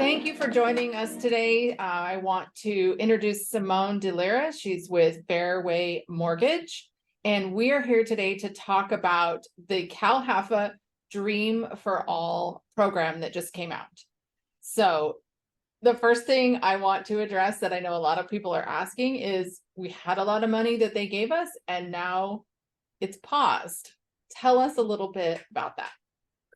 Thank you for joining us today. I want to introduce Simone DeLira. She's with Fairway Mortgage, and we are here today to talk about the CalHFA Dream for All program that just came out. So the first thing I want to address that I know a lot of people are asking is we had a lot of money that they gave us and now it's paused. Tell us a little bit about that.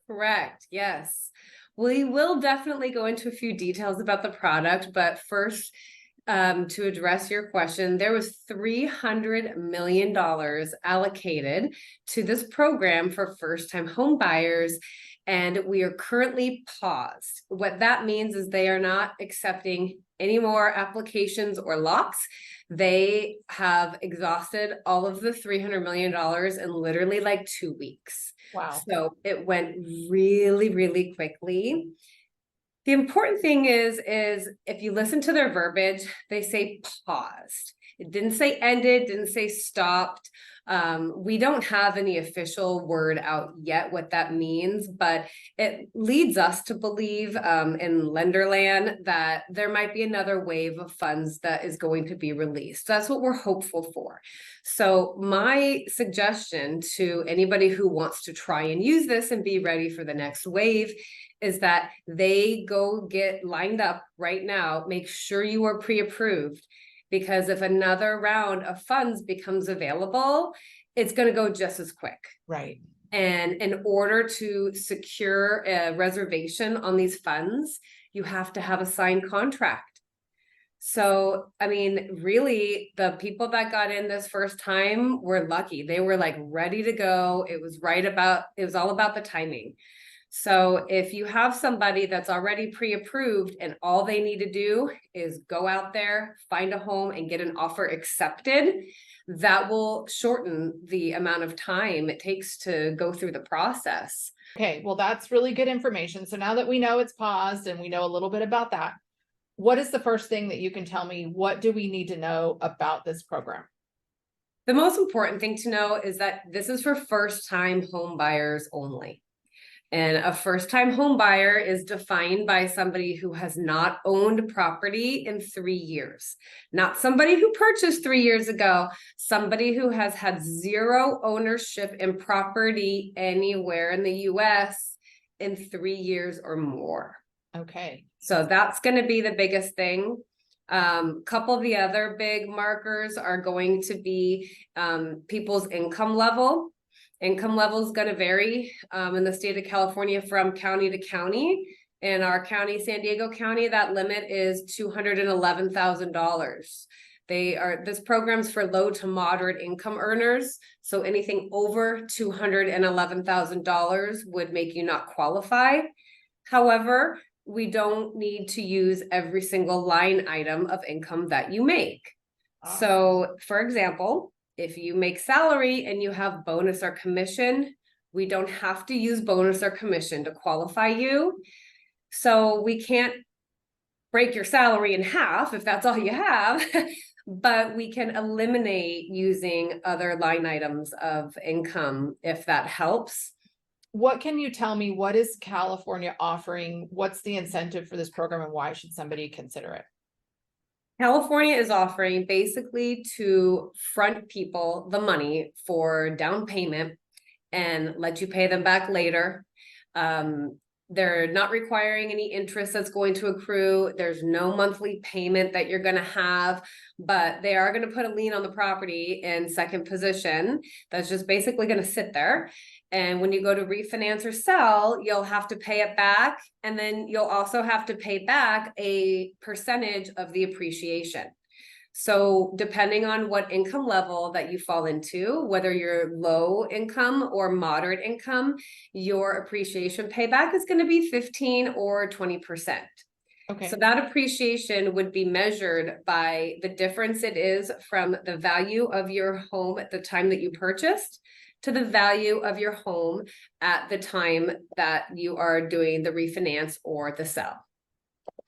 Correct. Yes. We will definitely go into a few details about the product, but first, to address your question, there was $300 million allocated to this program for first-time home buyers, and we are currently paused. What that means is they are not accepting any more applications or locks. They have exhausted all of the $300 million in literally like 2 weeks. Wow. So it went really, really quickly. The important thing is if you listen to their verbiage, they say paused. It didn't say ended, didn't say stopped. We don't have any official word out yet what that means, but it leads us to believe in Lenderland that there might be another wave of funds that is going to be released. That's what we're hopeful for. So my suggestion to anybody who wants to try and use this and be ready for the next wave is that they go get lined up right now. Make sure you are pre-approved, because if another round of funds becomes available, it's going to go just as quick. Right. And in order to secure a reservation on these funds, you have to have a signed contract. So, I mean, really, the people that got in this first time were lucky. They were like ready to go. It was all about the timing. So if you have somebody that's already pre-approved and all they need to do is go out there, find a home and get an offer accepted, that will shorten the amount of time it takes to go through the process. Okay, well, that's really good information. So now that we know it's paused and we know a little bit about that, what is the first thing that you can tell me? What do we need to know about this program? The most important thing to know is that this is for first-time home buyers only. And a first-time home buyer is defined by somebody who has not owned property in 3 years. Not somebody who purchased 3 years ago, somebody who has had zero ownership in property anywhere in the US in 3 years or more. Okay. So that's going to be the biggest thing. Couple of the other big markers are going to be people's income level. Income level is going to vary in the state of California from county to county. In our county, San Diego County, that limit is $211,000. This program's for low to moderate income earners. So anything over $211,000 would make you not qualify. However, we don't need to use every single line item of income that you make. So, for example, if you make salary and you have bonus or commission, we don't have to use bonus or commission to qualify you. So we can't break your salary in half if that's all you have, but we can eliminate using other line items of income if that helps. What can you tell me? What is California offering? What's the incentive for this program and why should somebody consider it? California is offering basically to front people the money for down payment and let you pay them back later. They're not requiring any interest that's going to accrue. There's no monthly payment that you're going to have, but they are going to put a lien on the property in second position. That's just basically going to sit there. And when you go to refinance or sell, you'll have to pay it back. And then you'll also have to pay back a percentage of the appreciation. So depending on what income level that you fall into, whether you're low income or moderate income, your appreciation payback is going to be 15 or 20%. Okay. So that appreciation would be measured by the difference it is from the value of your home at the time that you purchased to the value of your home at the time that you are doing the refinance or the sell.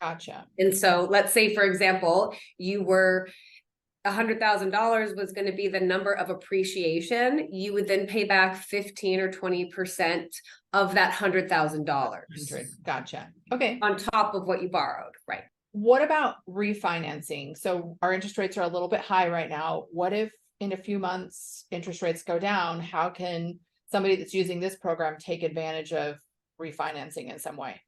Gotcha. And so let's say, for example, you were $100,000 was going to be the number of appreciation, you would then pay back 15 or 20% of that $100,000 Gotcha. Okay. on top of what you borrowed, right? What about refinancing? So our interest rates are a little bit high right now. What if in a few months interest rates go down? How can somebody that's using this program take advantage of refinancing in some way?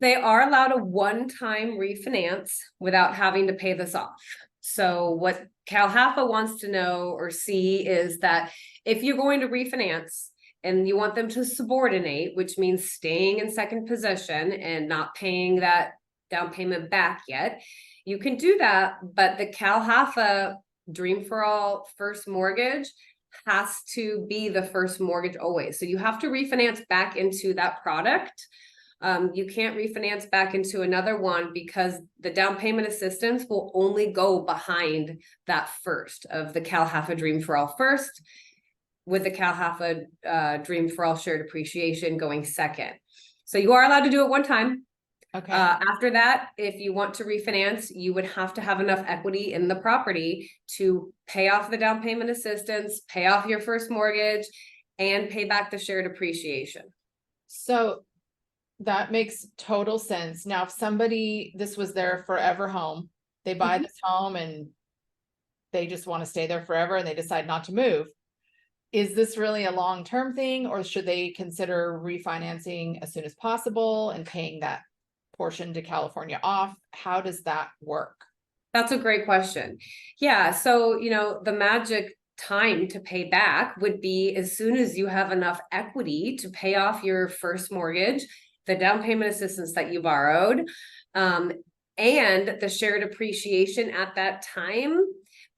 They are allowed a one-time refinance without having to pay this off. So what CalHFA wants to know or see is that if you're going to refinance and you want them to subordinate, which means staying in second position and not paying that down payment back yet, you can do that. But the CalHFA Dream for All first mortgage has to be the first mortgage always. So you have to refinance back into that product. You can't refinance back into another one because the down payment assistance will only go behind that first of the CalHFA Dream for All first, with the CalHFA Dream for All shared appreciation going second. So you are allowed to do it one time. Okay. After that, if you want to refinance, you would have to have enough equity in the property to pay off the down payment assistance, pay off your first mortgage, and pay back the shared appreciation. So that makes total sense. Now, if somebody, this was their forever home, they buy this home and they just want to stay there forever and they decide not to move. Is this really a long-term thing, or should they consider refinancing as soon as possible and paying that portion to California off? How does that work? That's a great question. Yeah. So, the magic time to pay back would be as soon as you have enough equity to pay off your first mortgage, the down payment assistance that you borrowed, and the shared appreciation at that time.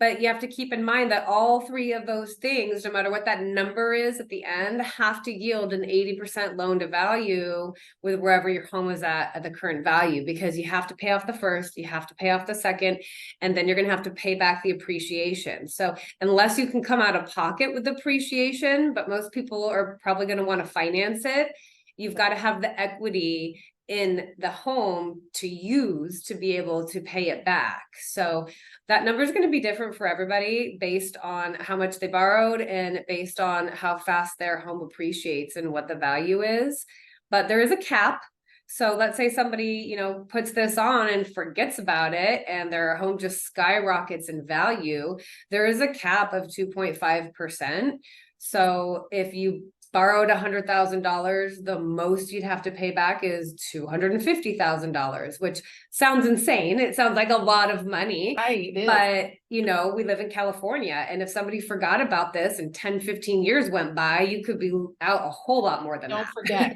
But you have to keep in mind that all three of those things, no matter what that number is at the end, have to yield an 80% loan to value with wherever your home is at the current value, because you have to pay off the first, you have to pay off the second, and then you're going to have to pay back the appreciation. So unless you can come out of pocket with appreciation, but most people are probably going to want to finance it, you've got to have the equity in the home to use to be able to pay it back. So that number is going to be different for everybody based on how much they borrowed and based on how fast their home appreciates and what the value is. But there is a cap. So let's say somebody, puts this on and forgets about it and their home just skyrockets in value. There is a cap of 2.5%. So if you borrowed $100,000, the most you'd have to pay back is $250,000, which sounds insane. It sounds like a lot of money, Right, but we live in California, and if somebody forgot about this and 10, 15 years went by, you could be out a whole lot more than Don't that. forget.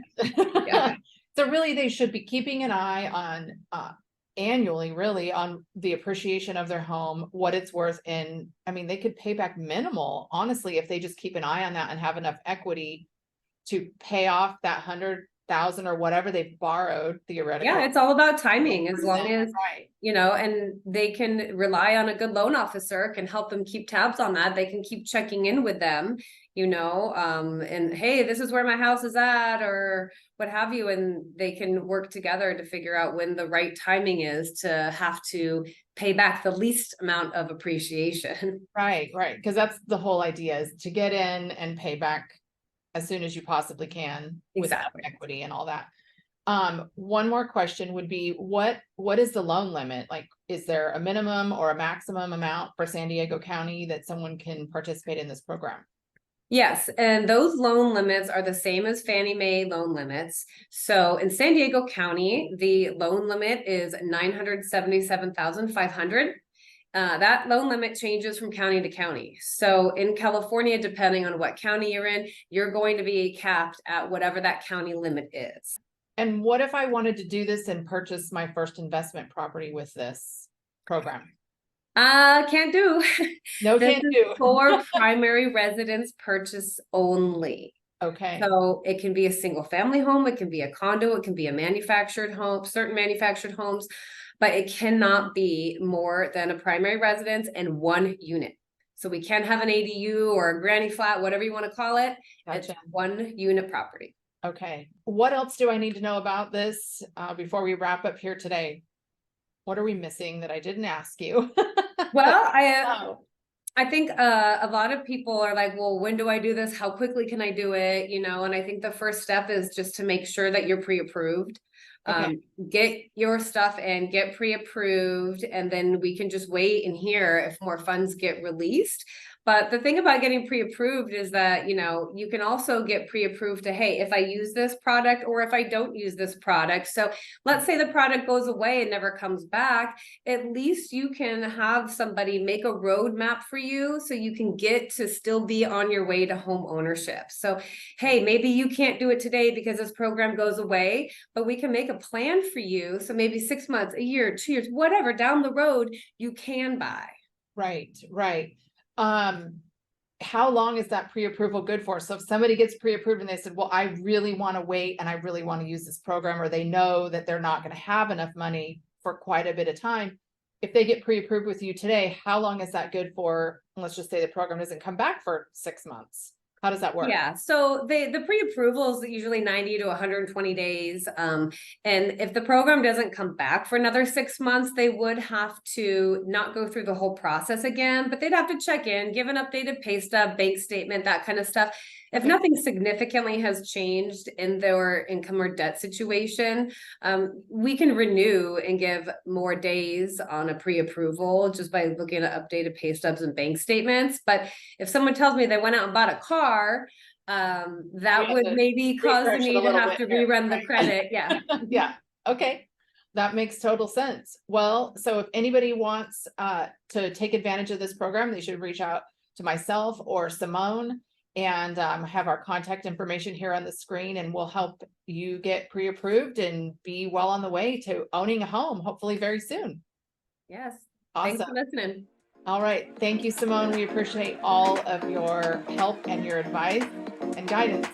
Yeah. So really, they should be keeping an eye on annually, really, on the appreciation of their home, what it's worth. And I mean, they could pay back minimal, honestly, if they just keep an eye on that and have enough equity to pay off that 100,000 or whatever they've borrowed theoretically. Yeah, it's all about timing, as long as, right, and they can rely on a good loan officer, can help them keep tabs on that. They can keep checking in with them, and hey, this is where my house is at, or what have you. And they can work together to figure out when the right timing is to have to pay back the least amount of appreciation. Right. Because that's the whole idea, is to get in and pay back as soon as you possibly can without equity and all that. One more question would be, what is the loan limit? Like, is there a minimum or a maximum amount for San Diego County that someone can participate in this program? Yes, and those loan limits are the same as Fannie Mae loan limits. So in San Diego County, the loan limit is $977,500. That loan limit changes from county to county. So in California, depending on what county you're in, you're going to be capped at whatever that county limit is. And what if I wanted to do this and purchase my first investment property with this program? Can't do. No, This can't is do. for primary residence purchase only. Okay. So it can be a single family home, it can be a condo, it can be a manufactured home, certain manufactured homes, but it cannot be more than a primary residence and one unit. So we can have an ADU or a granny flat, whatever you want to call it. Gotcha. It's one unit property. Okay. What else do I need to know about this before we wrap up here today? What are we missing that I didn't ask you? Well, Oh, I think a lot of people are like, well, when do I do this? How quickly can I do it? You know, and I think the first step is just to make sure that you're pre-approved. okay. Get your stuff and get pre-approved, and then we can just wait and hear if more funds get released. But the thing about getting pre-approved is that, you know, you can also get pre-approved to, hey, if I use this product or if I don't use this product. So let's say the product goes away and never comes back, at least you can have somebody make a roadmap for you so you can get to still be on your way to home ownership. So, hey, maybe you can't do it today because this program goes away, but we can make a plan for you. So maybe 6 months, a year, 2 years, whatever down the road, you can buy. Right, right. How long is that pre-approval good for? So if somebody gets pre-approved and they said, well, I really want to wait and I really want to use this program, or they know that they're not going to have enough money for quite a bit of time. If they get pre-approved with you today, how long is that good for? Let's just say the program doesn't come back for 6 months. How does that work? Yeah, so the pre-approval is usually 90 to 120 days. And if the program doesn't come back for another 6 months, they would have to not go through the whole process again, but they'd have to check in, give an updated pay stub, bank statement, that kind of stuff. If Okay. nothing significantly has changed in their income or debt situation, we can renew and give more days on a pre-approval just by looking at updated pay stubs and bank statements. But if someone tells me they went out and bought a car, that We have would to maybe cause refresh it me a to little have bit to here, rerun the right? credit. Yeah. Yeah, okay. That makes total sense. Well, so if anybody wants to take advantage of this program, they should reach out to myself or Simone, and have our contact information here on the screen, and we'll help you get pre-approved and be well on the way to owning a home, hopefully very soon. Yes. Thanks Awesome. for listening. All right. Thank you, Simone. We appreciate all of your help and your advice and guidance.